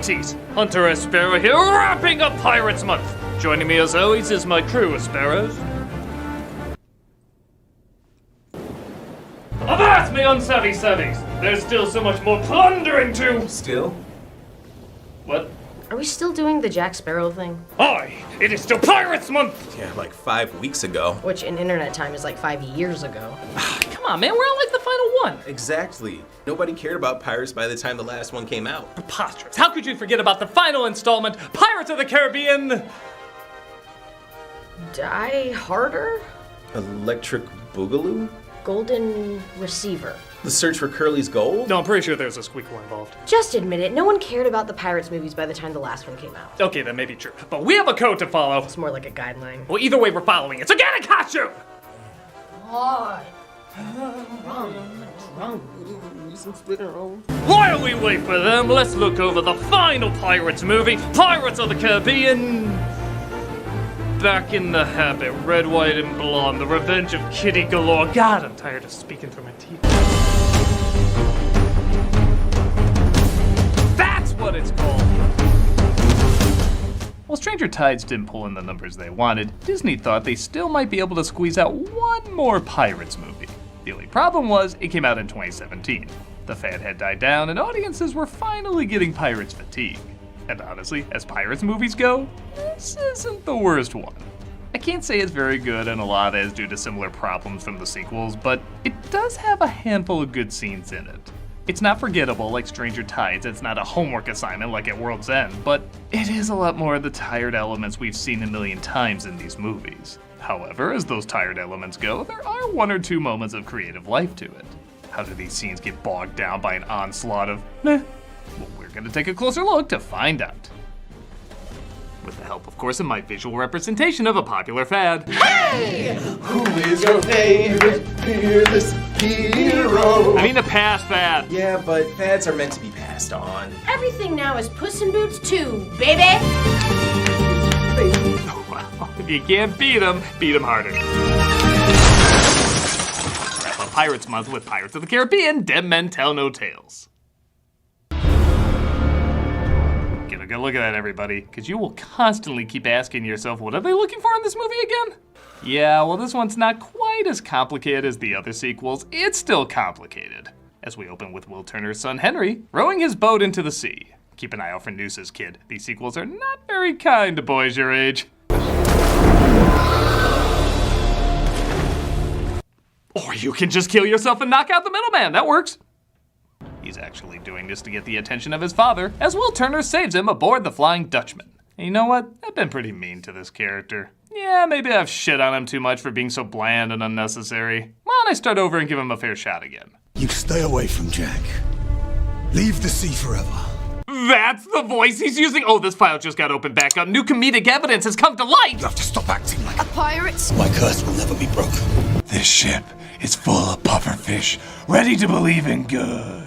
mateys. Hunter S. Sparrow here, wrapping up Pirates Month. Joining me as always is my crew of sparrows. Avast, me unsavvy savvies! There's still so much more plundering to... Still? What? Are we still doing the Jack Sparrow thing? Aye, it is still Pirates Month! Yeah, like 5 weeks ago. Which in internet time is like 5 years ago. Come on, man, we're on like the final one. Exactly. Nobody cared about Pirates by the time the last one came out. Preposterous. How could you forget about the final installment, Pirates of the Caribbean? Die Harder? Electric Boogaloo? Golden Receiver. The Search for Curly's Gold? No, I'm pretty sure there's a squeakle involved. Just admit it, no one cared about the Pirates movies by the time the last one came out. Okay, that may be true, but we have a code to follow. It's more like a guideline. Well, either way, we're following it, so get a costume! While we wait for them, let's look over the final Pirates movie, Pirates of the Caribbean. Back in the Habit, Red, White, and Blonde, The Revenge of Kitty Galore. God, I'm tired of speaking through my teeth. That's what it's called! While Stranger Tides didn't pull in the numbers they wanted, Disney thought they still might be able to squeeze out one more Pirates movie. The only problem was, it came out in 2017. The fad had died down, and audiences were finally getting Pirates fatigue. And honestly, as Pirates movies go, this isn't the worst one. I can't say it's very good, and a lot is due to similar problems from the sequels, but it does have a handful of good scenes in it. It's not forgettable like Stranger Tides, it's not a homework assignment like at World's End, but it is a lot more of the tired elements we've seen a million times in these movies. However, as those tired elements go, there are one or two moments of creative life to it. How do these scenes get bogged down by an onslaught of meh? Well, we're gonna take a closer look to find out. With the help, of course, of my visual representation of a popular fad. Hey! Who is your favorite fearless hero? I mean a past fad. Yeah, but fads are meant to be passed on. Everything now is Puss in Boots 2, baby! Oh, well, if you can't beat 'em harder. Wrap up Pirates Month with Pirates of the Caribbean, Dead Men Tell No Tales. Get a good look at that, everybody, because you will constantly keep asking yourself, what are they looking for in this movie again? Yeah, well, this one's not quite as complicated as the other sequels. It's still complicated. As we open with Will Turner's son, Henry, rowing his boat into the sea. Keep an eye out for Noose's kid. These sequels are not very kind to boys your age. Or you can just kill yourself and knock out the middleman. That works. He's actually doing this to get the attention of his father, as Will Turner saves him aboard the Flying Dutchman. And you know what? I've been pretty mean to this character. Yeah, maybe I've shit on him too much for being so bland and unnecessary. Why don't I start over and give him a fair shot again? You stay away from Jack. Leave the sea forever. That's the voice he's using? Oh, this file just got opened back up. New comedic evidence has come to light! You have to stop acting like A pirate? My curse will never be broken. This ship is full of pufferfish, ready to believe in good.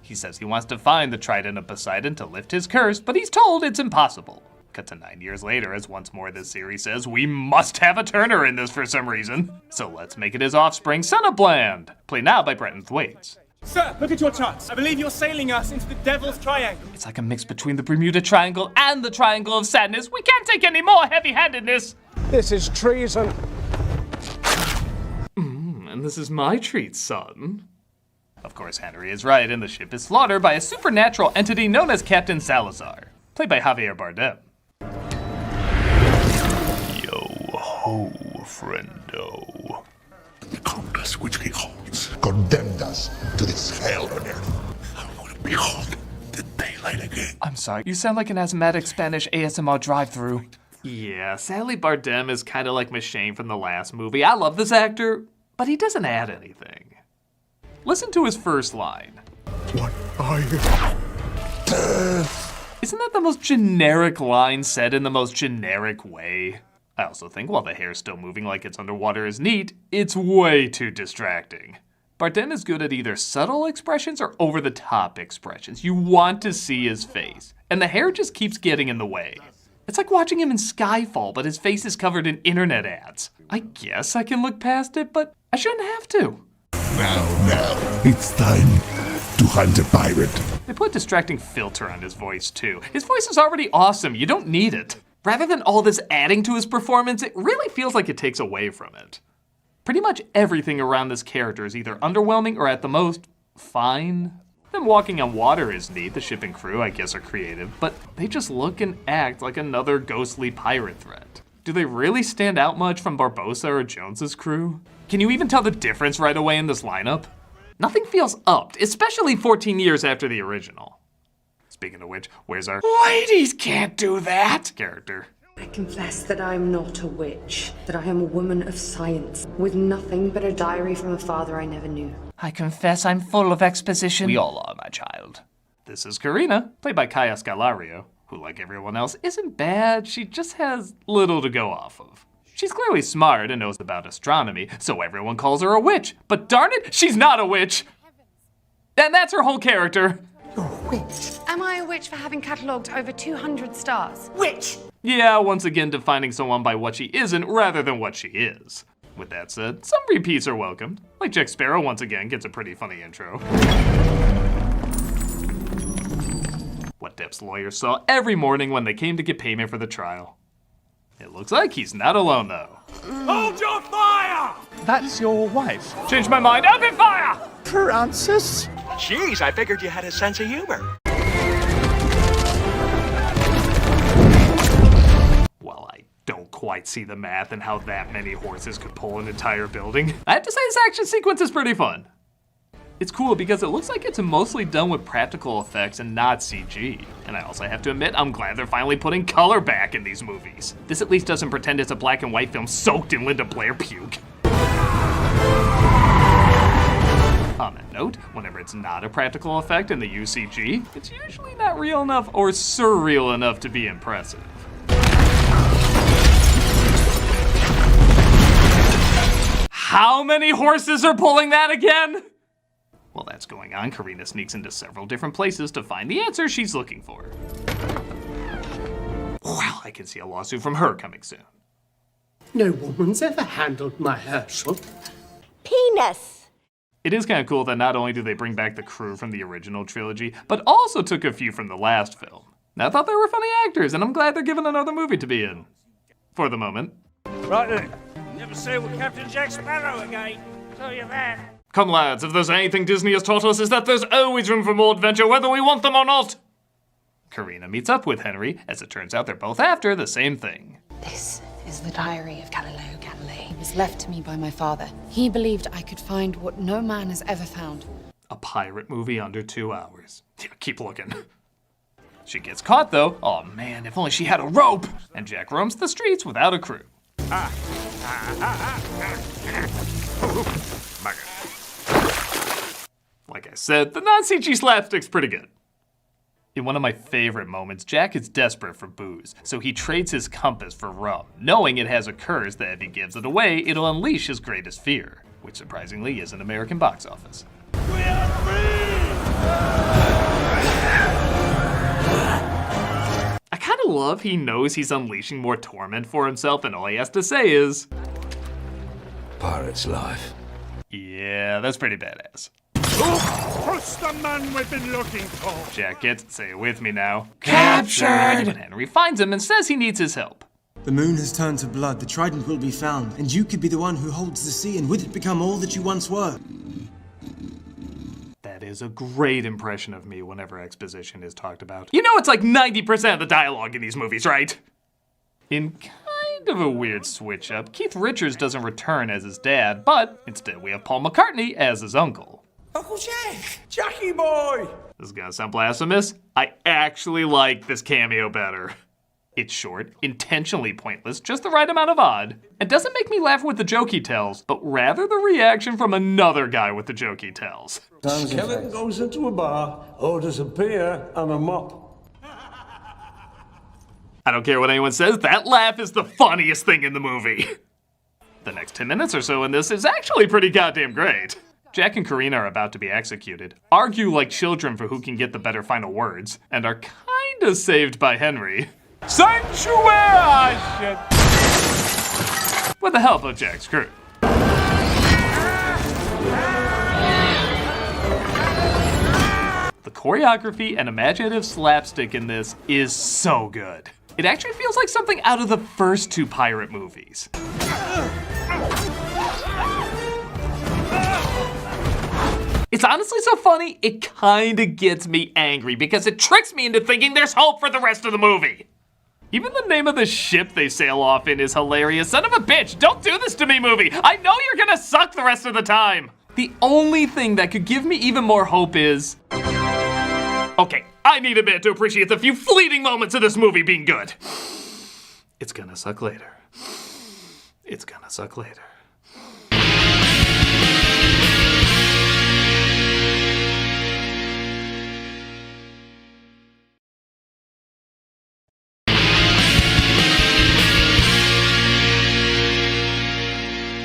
He says he wants to find the Trident of Poseidon to lift his curse, but he's told it's impossible. Cut to 9 years later, as once more this series says, we must have a Turner in this for some reason. So let's make it his offspring, Son of Bland, played now by Brenton Thwaites. Sir, look at your charts. I believe you're sailing us into the Devil's Triangle. It's like a mix between the Bermuda Triangle and the Triangle of Sadness. We can't take any more heavy-handedness. This is treason. And this is my treat, son. Of course, Henry is right, and the ship is slaughtered by a supernatural entity known as Captain Salazar, played by Javier Bardem. Yo-ho, friendo. The compass which he holds condemned us to this hell on earth. I want to behold the daylight again. I'm sorry, you sound like an asthmatic Spanish ASMR drive-thru. Yeah, sadly Bardem is kind of like Machine from the last movie. I love this actor, but he doesn't add anything. Listen to his first line. What are you? Isn't that the most generic line said in the most generic way? I also think while the hair's still moving like it's underwater is neat, it's way too distracting. Bardem is good at either subtle expressions or over-the-top expressions. You want to see his face, and the hair just keeps getting in the way. It's like watching him in Skyfall, but his face is covered in internet ads. I guess I can look past it, but I shouldn't have to. Now, it's time to hunt a pirate. They put a distracting filter on his voice too. His voice is already awesome, you don't need it. Rather than all this adding to his performance, it really feels like it takes away from it. Pretty much everything around this character is either underwhelming or at the most, fine. Them walking on water is neat, the ship and crew I guess are creative, but they just look and act like another ghostly pirate threat. Do they really stand out much from Barbossa or Jones's crew? Can you even tell the difference right away in this lineup? Nothing feels upped, especially 14 years after the original. Speaking of which, where's our "ladies can't do that" character? I confess that I am not a witch, that I am a woman of science, with nothing but a diary from a father I never knew. I confess I'm full of exposition. We all are, my child. This is Karina, played by Kaya Scalario, who, like everyone else, isn't bad, she just has little to go off of. She's clearly smart and knows about astronomy, so everyone calls her a witch. But darn it, she's not a witch! And that's her whole character. You're a witch. Am I a witch for having catalogued over 200 stars? Witch! Yeah, once again defining someone by what she isn't rather than what she is. With that said, some repeats are welcomed. Like Jack Sparrow once again gets a pretty funny intro. What Depp's lawyers saw every morning when they came to get payment for the trial. It looks like he's not alone though. Hold your fire! That's your wife. Change my mind, open fire! Francis? Jeez, I figured you had a sense of humor. Well, I don't quite see the math and how that many horses could pull an entire building. I have to say this action sequence is pretty fun. It's cool because it looks like it's mostly done with practical effects and not CG. And I also have to admit, I'm glad they're finally putting color back in these movies. This at least doesn't pretend it's a black and white film soaked in Linda Blair puke. On that note, whenever it's not a practical effect in the UCG, it's usually not real enough or surreal enough to be impressive. How many horses are pulling that again? While that's going on, Karina sneaks into several different places to find the answer she's looking for. Well, I can see a lawsuit from her coming soon. No woman's ever handled my Herschel. Penis! It is kind of cool that not only do they bring back the crew from the original trilogy, but also took a few from the last film. I thought they were funny actors, and I'm glad they're given another movie to be in. For the moment. Right then. Never say with Captain Jack Sparrow again. Tell you that. Come lads, if there's anything Disney has taught us is that there's always room for more adventure whether we want them or not. Karina meets up with Henry, as it turns out they're both after the same thing. This is the diary of Galileo Galilei. It was left to me by my father. He believed I could find what no man has ever found. A pirate movie under 2 hours. Yeah, keep looking. She gets caught though. Oh man, if only she had a rope! And Jack roams the streets without a crew. Like I said, the non-CG slapstick's pretty good. In one of my favorite moments, Jack is desperate for booze, so he trades his compass for rum, knowing it has a curse that if he gives it away, it'll unleash his greatest fear, which surprisingly is an American box office. We are free! I kinda love he knows he's unleashing more torment for himself and all he has to say is, Pirate's life. yeah, that's pretty badass. Who's the man we've been looking for? Jack gets, say it with me now, captured! But Henry finds him and says he needs his help. The moon has turned to blood, the trident will be found, and you could be the one who holds the sea and with it become all that you once were. That is a great impression of me whenever exposition is talked about. You know it's like 90% of the dialogue in these movies, right? In kind of a weird switch up, Keith Richards doesn't return as his dad, but instead we have Paul McCartney as his uncle. Uncle Jack! Jackie boy! This is gonna sound blasphemous. I actually like this cameo better. It's short, intentionally pointless, just the right amount of odd, and doesn't make me laugh with the joke he tells, but rather the reaction from another guy with the joke he tells. Skeleton goes into a bar, orders a beer and a mop. I don't care what anyone says, that laugh is the funniest thing in the movie. The next 10 minutes or so in this is actually pretty goddamn great. Jack and Karina are about to be executed, argue like children for who can get the better final words, and are kinda saved by Henry. Sanctuary! With the help of Jack's crew. The choreography and imaginative slapstick in this is so good. It actually feels like something out of the first two pirate movies. It's honestly so funny, it kinda gets me angry because it tricks me into thinking there's hope for the rest of the movie. Even the name of the ship they sail off in is hilarious. Son of a bitch, don't do this to me, movie. I know you're gonna suck the rest of the time. The only thing that could give me even more hope is... Okay, I need a minute to appreciate the few fleeting moments of this movie being good. It's gonna suck later. It's gonna suck later.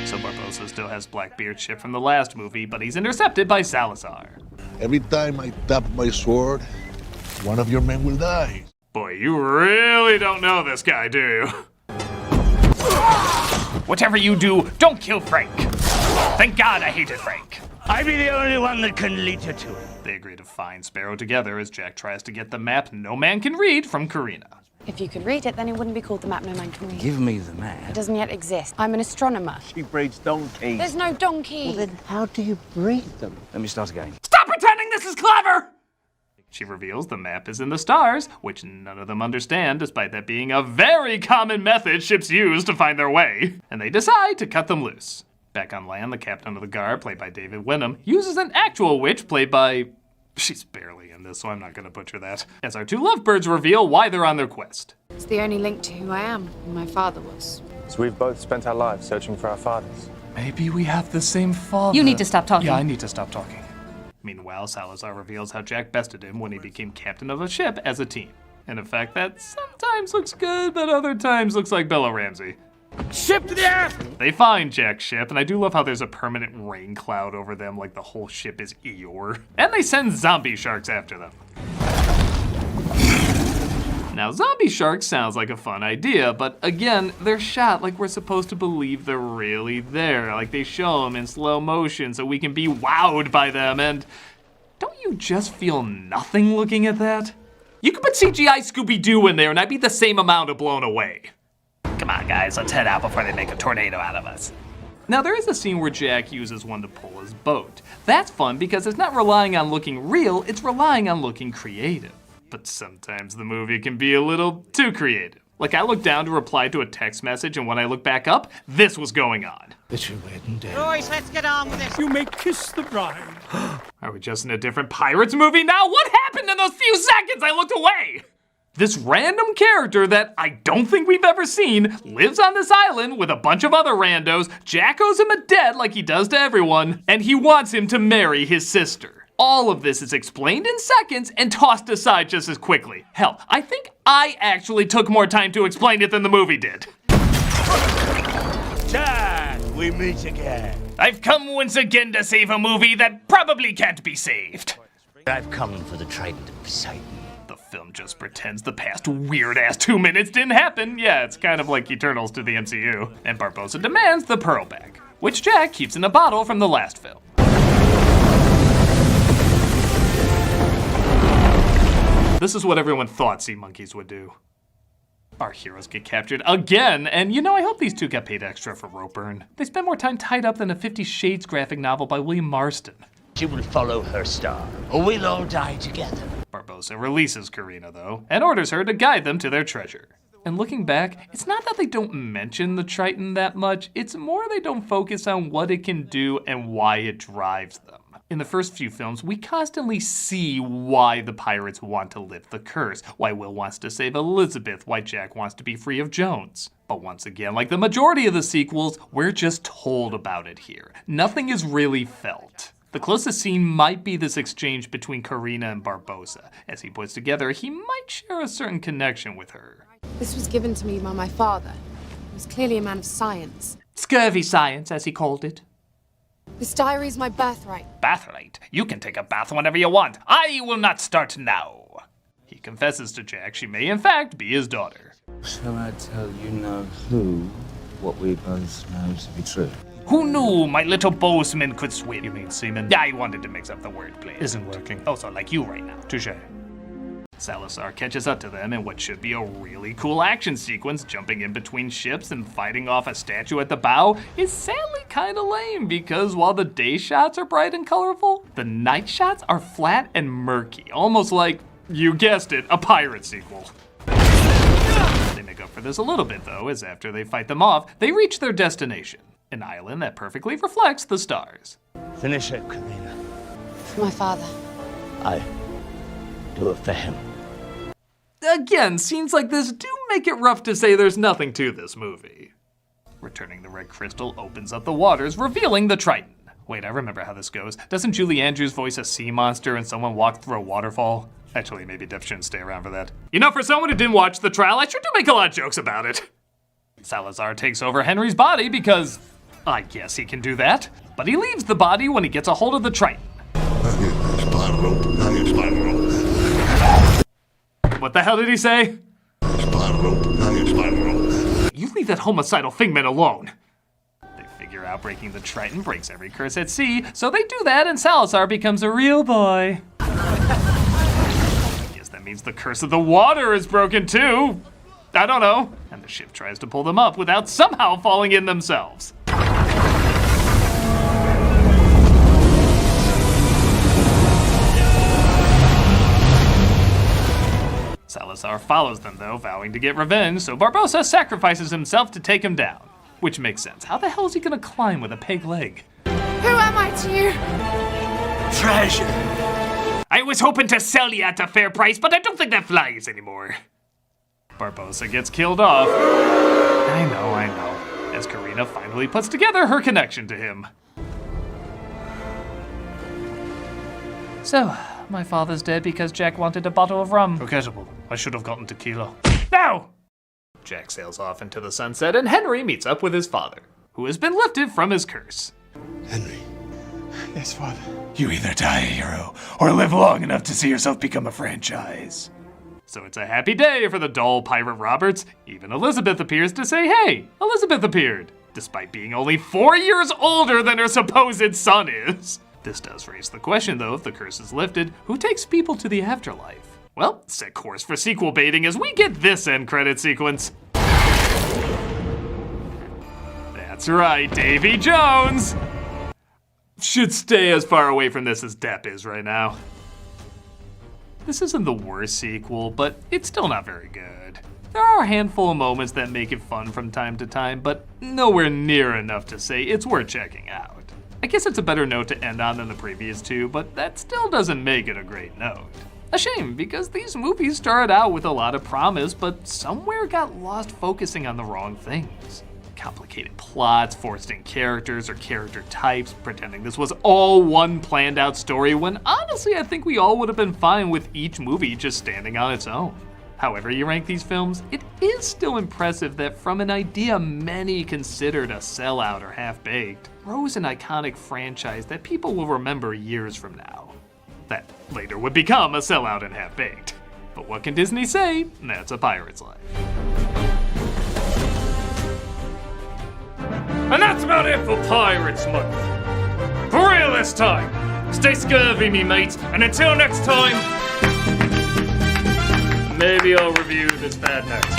So Barbossa still has Blackbeard's ship from the last movie, but he's intercepted by Salazar. Every time I tap my sword, one of your men will die. Boy, you really don't know this guy, do you? Whatever you do, don't kill Frank. Thank God I hated Frank. I'd be the only one that can lead you to it. They agree to find Sparrow together as Jack tries to get the map no man can read from Karina. If you could read it, then it wouldn't be called the map no man can read. Give me the map. It doesn't yet exist. I'm an astronomer. She breeds donkeys. There's no donkey. Well, then how do you breed them? Let me start again. Stop pretending this is clever! She reveals the map is in the stars, which none of them understand, despite that being a very common method ships use to find their way. And they decide to cut them loose. Back on land, the captain of the guard, played by David Wenham, uses an actual witch, played by... She's barely in this, so I'm not gonna butcher that. As our two lovebirds reveal why they're on their quest. It's the only link to who I am, who my father was. So we've both spent our lives searching for our fathers. Maybe we have the same father. You need to stop talking. Yeah, I need to stop talking. Meanwhile, Salazar reveals how Jack bested him when he became captain of a ship as a team. And a fact that sometimes looks good, but other times looks like Bella Ramsey. Ship to the aft! They find Jack's ship, and I do love how there's a permanent rain cloud over them, like the whole ship is Eeyore. And they send zombie sharks after them. Now, zombie sharks sounds like a fun idea, but again, they're shot like we're supposed to believe they're really there. Like they show them in slow motion so we can be wowed by them, and don't you just feel nothing looking at that? You could put CGI Scooby-Doo in there and I'd be the same amount of blown away. Come on, guys, let's head out before they make a tornado out of us. Now, there is a scene where Jack uses one to pull his boat. That's fun because it's not relying on looking real, it's relying on looking creative. But sometimes the movie can be a little too creative. Like, I looked down to reply to a text message, and when I looked back up, this was going on. It's your wedding day. Boys, let's get on with this. You may kiss the bride. Are we just in a different Pirates movie now? What happened in those few seconds I looked away? This random character that I don't think we've ever seen lives on this island with a bunch of other randos. Jack owes him a debt like he does to everyone, and he wants him to marry his sister. All of this is explained in seconds and tossed aside just as quickly. Hell, I think I actually took more time to explain it than the movie did. Jack, we meet again. I've come once again to save a movie that probably can't be saved. I've come for the trident of Poseidon. The film just pretends the past weird-ass 2 minutes didn't happen. Yeah, it's kind of like Eternals to the MCU. And Barbossa demands the pearl back, which Jack keeps in a bottle from the last film. This is what everyone thought Sea Monkeys would do. Our heroes get captured again, and you know, I hope these two got paid extra for rope burn. They spend more time tied up than a 50 Shades graphic novel by William Marston. She will follow her star, or we'll all die together. Barbossa releases Karina, though, and orders her to guide them to their treasure. And looking back, it's not that they don't mention the Triton that much, it's more they don't focus on what it can do and why it drives them. In the first few films, we constantly see why the pirates want to lift the curse, why Will wants to save Elizabeth, why Jack wants to be free of Jones. But once again, like the majority of the sequels, we're just told about it here. Nothing is really felt. The closest scene might be this exchange between Karina and Barbossa. As he puts together, he might share a certain connection with her. This was given to me by my father. He was clearly a man of science. Scurvy science, as he called it. This diary is my birthright. Birthright? You can take a bath whenever you want. I will not start now. He confesses to Jack she may in fact be his daughter. Shall I tell you now who, what we both know to be true? Who knew my little boatman could swim? You mean seaman? Yeah, I wanted to mix up the wordplay. Isn't working. Oh, so like you right now. Touche. Salazar catches up to them in what should be a really cool action sequence, jumping in between ships and fighting off a statue at the bow, is sadly kinda lame because while the day shots are bright and colorful, the night shots are flat and murky, almost like, you guessed it, a pirate sequel. They make up for this a little bit though, as after they fight them off, they reach their destination, an island that perfectly reflects the stars. Finish it, Karina. For my father. I do it for him. Again, scenes like this do make it rough to say there's nothing to this movie. Returning the red crystal opens up the waters, revealing the Triton. Wait, I remember how this goes. Doesn't Julie Andrews voice a sea monster and someone walk through a waterfall? Actually, maybe Dev shouldn't stay around for that. You know, for someone who didn't watch the trial, I sure do make a lot of jokes about it. Salazar takes over Henry's body because, I guess he can do that. But he leaves the body when he gets a hold of the Triton. What the hell did he say? You leave that homicidal figment alone. They figure out breaking the Triton breaks every curse at sea, so they do that and Salazar becomes a real boy. I guess that means the curse of the water is broken too. I don't know. And the ship tries to pull them up without somehow falling in themselves. Salazar follows them though, vowing to get revenge, so Barbossa sacrifices himself to take him down. Which makes sense. How the hell is he gonna climb with a peg leg? Who am I to you? Treasure! I was hoping to sell you at a fair price, but I don't think that flies anymore. Barbossa gets killed off. I know, as Karina finally puts together her connection to him. So, my father's dead because Jack wanted a bottle of rum. Forgettable. I should have gotten tequila. No! Jack sails off into the sunset and Henry meets up with his father, who has been lifted from his curse. Henry. Yes, Father. You either die a hero or live long enough to see yourself become a franchise. So it's a happy day for the dull pirate Roberts. Even Elizabeth appears to say, hey, Elizabeth appeared, despite being only 4 years older than her supposed son is. This does raise the question though, if the curse is lifted, who takes people to the afterlife? Well, set course for sequel baiting as we get this end credit sequence. That's right, Davy Jones! Should stay as far away from this as Depp is right now. This isn't the worst sequel, but it's still not very good. There are a handful of moments that make it fun from time to time, but nowhere near enough to say it's worth checking out. I guess it's a better note to end on than the previous two, but that still doesn't make it a great note. A shame, because these movies started out with a lot of promise, but somewhere got lost focusing on the wrong things. Complicated plots, forced in characters or character types, pretending this was all one planned out story, when honestly I think we all would have been fine with each movie just standing on its own. However you rank these films, it is still impressive that from an idea many considered a sellout or half-baked, rose an iconic franchise that people will remember years from now. That later would become a sellout and half-baked. But what can Disney say? That's a pirate's life. And that's about it for Pirates Month. For real this time. Stay scurvy, me mates, and until next time, maybe I'll review this bad next.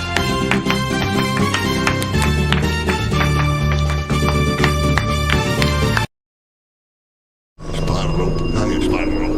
Sparrow.